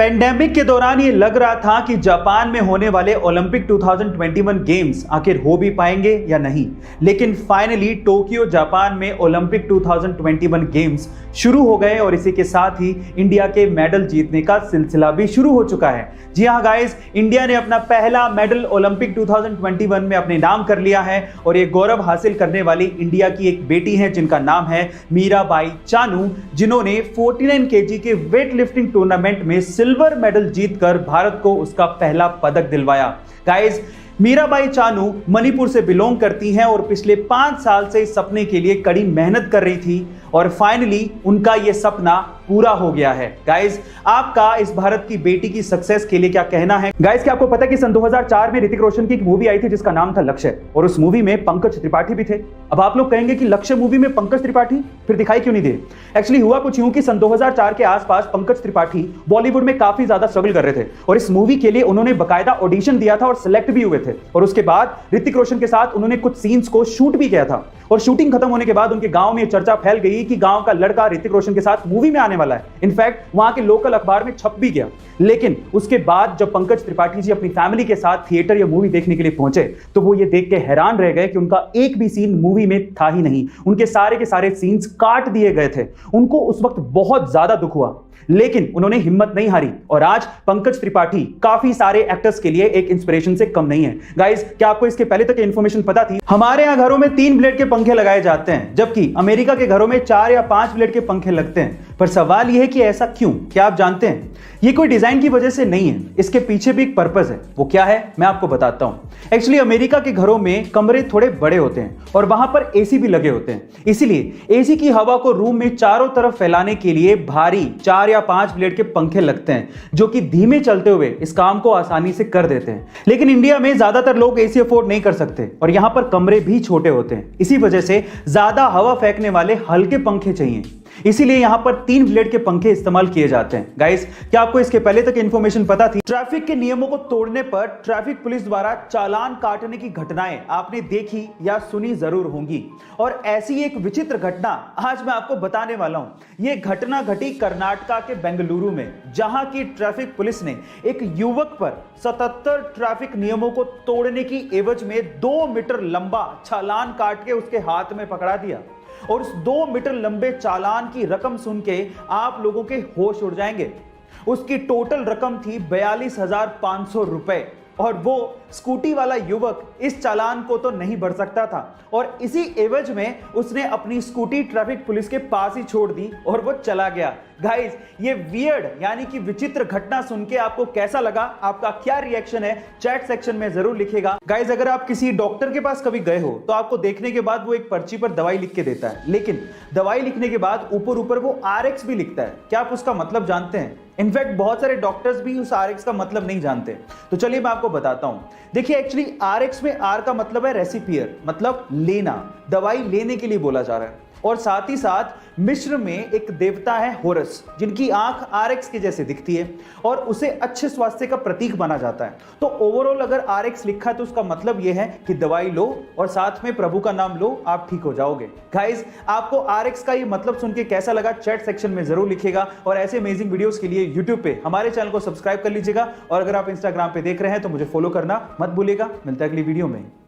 Pandemic के दौरान ये लग रहा था कि जापान में होने वाले ओलंपिक 2021 गेम्स आखिर हो भी पाएंगे या नहीं, लेकिन फाइनली टोक्यो जापान में ओलंपिक 2021 गेम्स शुरू हो गए और इसी के साथ ही इंडिया के मेडल जीतने का सिलसिला भी शुरू हो चुका है। जी हाँ गाइस, इंडिया ने अपना पहला मेडल ओलंपिक 2021 में अपने नाम कर लिया है और ये गौरव हासिल करने वाली इंडिया की एक बेटी है जिनका नाम है मीराबाई चानू, जिन्होंने 49 केजी के वेट लिफ्टिंग टूर्नामेंट में सिल्वर मेडल जीतकर भारत को उसका पहला पदक दिलवाया। गाइस, मीराबाई चानू मणिपुर से बिलोंग करती हैं और पिछले 5 साल से इस सपने के लिए कड़ी मेहनत कर रही थी और फाइनली उनका यह सपना पूरा हो गया है। गाइस, आपका इस भारत की बेटी की सक्सेस के लिए क्या कहना है? गाइस, क्या आपको पता है कि सन 2004 में ऋतिक रोशन की एक मूवी आई थी जिसका नाम था लक्ष्य, और उस मूवी में पंकज त्रिपाठी भी थे। अब आप लोग कहेंगे कि लक्ष्य मूवी में पंकज त्रिपाठी फिर दिखाई क्यों नहीं दे? एक्चुअली हुआ कुछ यूं कि सन 2004 के आसपास पंकज त्रिपाठी बॉलीवुड में काफी ज्यादा स्ट्रगल कर रहे थे और इस मूवी के लिए उन्होंने बकायदा ऑडिशन दिया था और सिलेक्ट भी हुए थे और उसके बाद ऋतिक रोशन के साथ उन्होंने कुछ सीन्स को शूट भी किया था और शूटिंग खत्म होने के बाद उनके गांव में चर्चा फैल गई कि गांव का लड़का ऋतिक रोशन के साथ मूवी में आने वाला है। इनफैक्ट वहां के लोकल अखबार में छप भी गया। लेकिन उसके बाद जब पंकज त्रिपाठी जी अपनी फैमिली के साथ थिएटर या मूवी देखने के लिए पहुंचे तो वो ये देख के हैरान रह गए कि उनका एक भी सीन मूवी में था ही नहीं। उनके सारे के सारे सीन्स काट दिए गए थे। उनको उस वक्त बहुत ज्यादा दुख हुआ, लेकिन उन्होंने हिम्मत नहीं हारी और आज पंकज त्रिपाठी काफी सारे एक्टर्स के लिए एक इंस्पिरेशन से कम नहीं है। गाइस, क्या आपको इसके पहले तक इंफॉर्मेशन पता थी? हमारे यहां घरों में 3 ब्लेड के पंखे लगाए जाते हैं, जबकि अमेरिका के घरों में 4 या 5 ब्लेड के पंखे लगते हैं। पर सवाल यह है कि ऐसा क्यों? क्या आप जानते हैं? ये कोई डिजाइन की वजह से नहीं है, इसके पीछे भी एक पर्पस है। वो क्या है मैं आपको बताता हूं। एक्चुअली अमेरिका के घरों में कमरे थोड़े बड़े होते हैं और वहां पर एसी भी लगे होते हैं, इसीलिए एसी की हवा को रूम में चारों तरफ फैलाने के लिए भारी 4 या 5 ब्लेड के पंखे लगते हैं, जो कि धीमे चलते हुए इस काम को आसानी से कर देते हैं। लेकिन इंडिया में ज्यादातर लोग एसी अफोर्ड नहीं कर सकते और यहां पर कमरे भी छोटे होते हैं, इसी वजह से ज्यादा हवा फेंकने वाले हल्के पंखे चाहिए। इसीलिए यहां पर 3 ब्लेड के पंखे इस्तेमाल किए जाते हैं। गाइस, क्या आपको इसके पहले तक इंफॉर्मेशन पता थी? ट्रैफिक के नियमों को तोड़ने पर ट्रैफिक पुलिस द्वारा चालान काटने की घटनाएं आपने देखी या सुनी जरूर होंगी और ऐसी एक विचित्र घटना आज मैं आपको बताने वाला हूं। यह घटना घटी कर्नाटका के बेंगलुरु में, जहां की ट्रैफिक पुलिस ने एक युवक पर 77 ट्रैफिक नियमों को तोड़ने की एवज में 2 मीटर लंबा चालान काट के उसके हाथ में पकड़ा दिया और उस 2 मीटर लंबे चालान की रकम सुन के आप लोगों के होश उड़ जाएंगे। उसकी टोटल रकम थी 42,500 रुपए और वो स्कूटी वाला युवक इस चालान को तो नहीं भर सकता था और इसी एवज में उसने अपनी स्कूटी ट्रैफिक पुलिस के पास ही छोड़ दी और वो चला गया। गाइस, ये वियर्ड यानी कि विचित्र घटना सुन के आपको कैसा लगा? आपका क्या रिएक्शन है चैट सेक्शन में जरूर लिखेगा। गाइस, अगर आप किसी डॉक्टर के पास कभी गए हो तो आपको देखने के बाद वो एक पर्ची पर दवाई लिख के देता है, लेकिन दवाई लिखने के बाद ऊपर ऊपर वो RX भी लिखता है। क्या आप उसका मतलब जानते हैं? इनफैक्ट बहुत सारे डॉक्टर्स भी उस RX का मतलब नहीं जानते। तो चलिए मैं आपको बताता हूं। देखिए, एक्चुअली RX में R का मतलब है रेसिपियर, मतलब लेना, दवाई लेने के लिए बोला जा रहा है। और साथ ही साथ मिस्र में एक देवता है होरस, जिनकी आंख RX के जैसे दिखती है और उसे अच्छे स्वास्थ्य का प्रतीक माना जाता है। तो ओवरऑल अगर RX लिखा है तो उसका मतलब यह है कि दवाई लो और साथ में प्रभु का नाम लो, आप ठीक हो जाओगे। गाइस, आपको RX का ये मतलब सुन के कैसा लगा चैट सेक्शन में जरूर लिखिएगा और ऐसे अमेजिंग वीडियोस के लिए यूट्यूब पे हमारे चैनल को सब्सक्राइब कर लीजिएगा और अगर आप इंस्टाग्राम पे देख रहे हैं तो मुझे फॉलो करना मत भूलिएगा। मिलता है अगली वीडियो में।